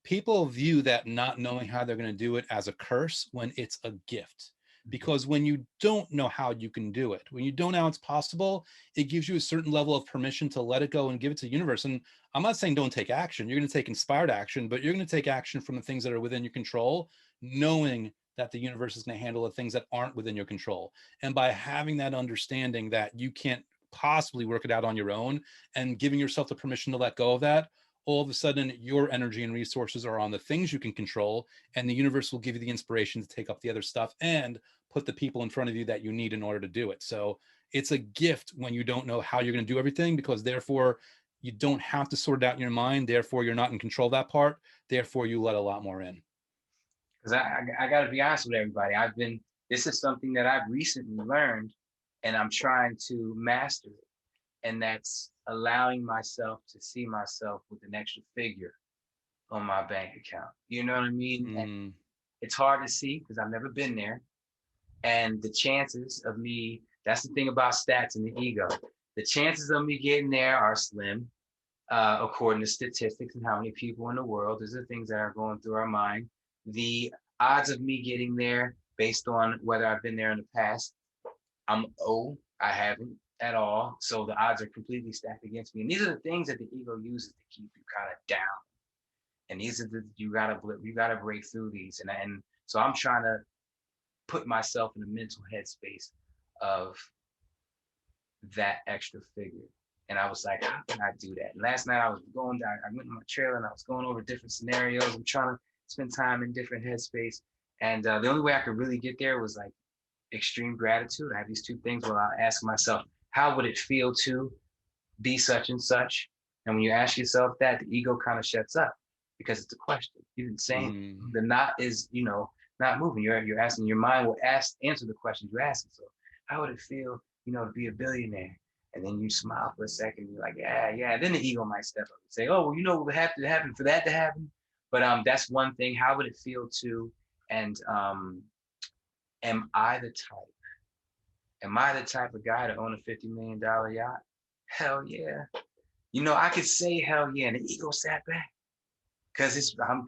S1: People view that not knowing how they're going to do it as a curse when it's a gift. Because when you don't know how you can do it, when you don't know how it's possible, it gives you a certain level of permission to let it go and give it to the universe. And I'm not saying don't take action. You're going to take inspired action, but you're going to take action from the things that are within your control, knowing that the universe is going to handle the things that aren't within your control. And by having that understanding that you can't possibly work it out on your own and giving yourself the permission to let go of that, all of a sudden your energy and resources are on the things you can control, and the universe will give you the inspiration to take up the other stuff and put the people in front of you that you need in order to do it. So it's a gift when you don't know how you're going to do everything, because therefore you don't have to sort it out in your mind. Therefore, you're not in control of that part. Therefore, you let a lot more in.
S2: Because I got to be honest with everybody. This is something that I've recently learned, and I'm trying to master it. And that's allowing myself to see myself with an extra figure on my bank account. You know what I mean? And it's hard to see because I've never been there. And the chances of me, that's the thing about stats and the ego. The chances of me getting there are slim, according to statistics and how many people in the world. These are things that are going through our mind. The odds of me getting there based on whether I've been there in the past, I haven't at all. So the odds are completely stacked against me. And these are the things that the ego uses to keep you kind of down. And these are you gotta break through these. And so I'm trying to put myself in a mental headspace of that extra figure. And I was like, how can I do that? And last night I was going down, I went in my trailer and I was going over different scenarios. I'm trying to spend time in different headspace. And the only way I could really get there was like extreme gratitude. I have these two things where I ask myself, how would it feel to be such and such? And when you ask yourself that, the ego kind of shuts up because it's a question. You didn't say anything. The knot is, not moving. You're asking, your mind will answer the questions you're asking. So how would it feel, to be a billionaire? And then you smile for a second. You're like, yeah. Then the ego might step up and say, oh, well, what would have to happen for that to happen? But that's one thing. How would it feel to, and am I the type Am I the type of guy to own a $50 million yacht? Hell yeah. You know, I could say hell yeah, and the ego sat back because I'm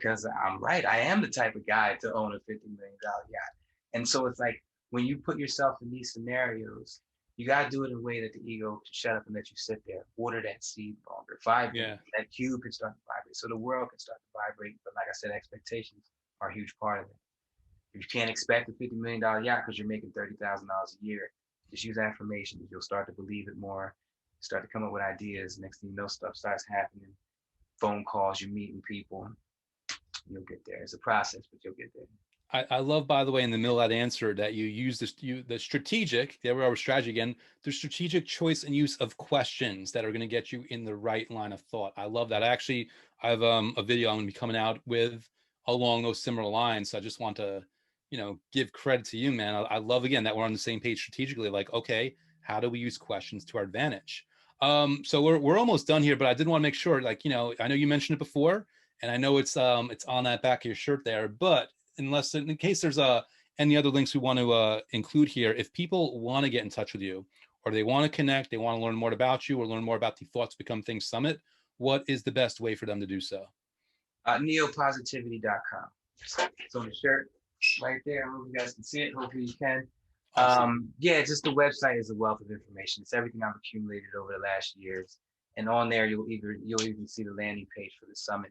S2: right. I am the type of guy to own a $50 million yacht. And so it's like when you put yourself in these scenarios, you gotta do it in a way that the ego can shut up and let you sit there, water that seed longer, vibrate.
S1: Yeah.
S2: That cube can start to vibrate. So the world can start to vibrate. But like I said, expectations are a huge part of it. If you can't expect a $50 million yacht because you're making $30,000 a year, just use affirmations. You'll start to believe it more, start to come up with ideas. Next thing you know, stuff starts happening. Phone calls, you're meeting people. You'll get there. It's a process, but you'll get there.
S1: I love, by the way, in the middle of that answer that you use this, the strategic, there we are with strategy again, the strategic choice and use of questions that are going to get you in the right line of thought. I love that. I have a video I'm going to be coming out with along those similar lines. So I just want to, give credit to you, man. I love, again, that we're on the same page strategically. Like, okay, how do we use questions to our advantage? So we're almost done here, but I did want to make sure, like, I know you mentioned it before, and I know it's on that back of your shirt there, but unless in case there's any other links we want to include here, if people want to get in touch with you or they want to connect, they want to learn more about you or learn more about the Thoughts Become Things Summit, what is the best way for them to do so?
S2: Neopositivity.com. It's on the shirt right there. I hope you guys can see it. Hopefully you can.
S1: Awesome.
S2: Yeah, just the website is a wealth of information. It's everything I've accumulated over the last years. And on there, you'll even see the landing page for the summit.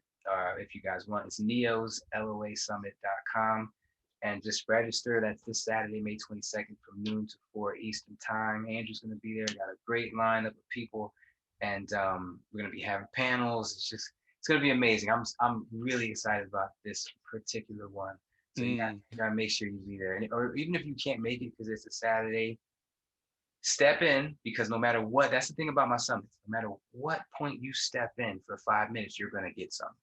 S2: If you guys want, it's neosloasummit.com, and just register. That's this Saturday, May 22nd, from noon to 4 Eastern time. Andrew's going to be there. Got a great lineup of people, and we're going to be having panels. It's going to be amazing. I'm really excited about this particular one. So you gotta make sure you be there, or even if you can't make it because it's a Saturday, step in, because no matter what, that's the thing about my summits. No matter what point you step in for 5 minutes, you're gonna get something.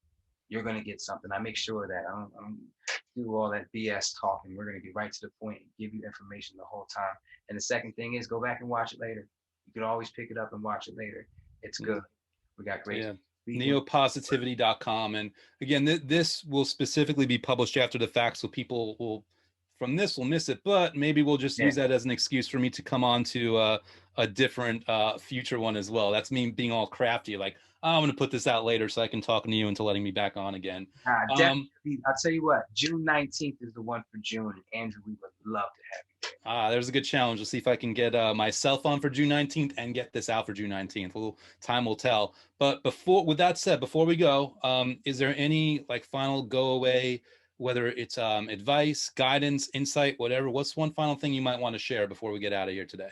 S2: You're gonna get something. I make sure that I don't do all that BS talking. We're gonna get right to the point and give you information the whole time. And the second thing is, go back and watch it later. You can always pick it up and watch it later. It's good. We got great.
S1: Yeah. Neopositivity.com. And again, this will specifically be published after the fact, so people will miss it, but maybe we'll just use that as an excuse for me to come on to a different future one as well. That's me being all crafty, like, oh, I'm going to put this out later so I can talk to you into letting me back on again.
S2: Definitely. I'll tell you what, June 19th is the one for June. Andrew, we would love to have you there.
S1: There's a good challenge. We'll see if I can get myself on for June 19th and get this out for June 19th. Time will tell. But with that said, before we go, is there any like final go away, whether it's advice, guidance, insight, whatever? What's one final thing you might want to share before we get out of here today?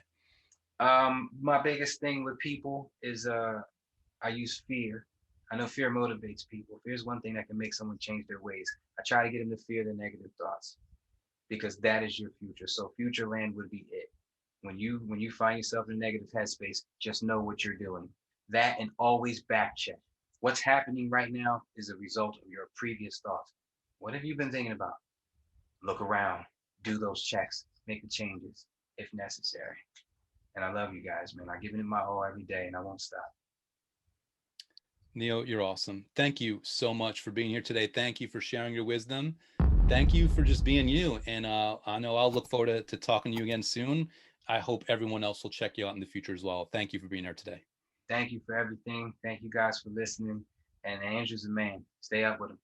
S2: My biggest thing with people is I use fear. I know fear motivates people. Fear is one thing that can make someone change their ways. I try to get them to fear their negative thoughts, because that is your future. So future land would be it. When you find yourself in a negative headspace, just know what you're doing. That, and always back check. What's happening right now is a result of your previous thoughts. What have you been thinking about? Look around, do those checks, make the changes if necessary. And I love you guys, man. I'm giving it my all every day, and I won't stop.
S1: Neo, you're awesome. Thank you so much for being here today. Thank you for sharing your wisdom. Thank you for just being you. And I know I'll look forward to talking to you again soon. I hope everyone else will check you out in the future as well. Thank you for being here today.
S2: Thank you for everything. Thank you guys for listening. And Andrew's a man. Stay up with him.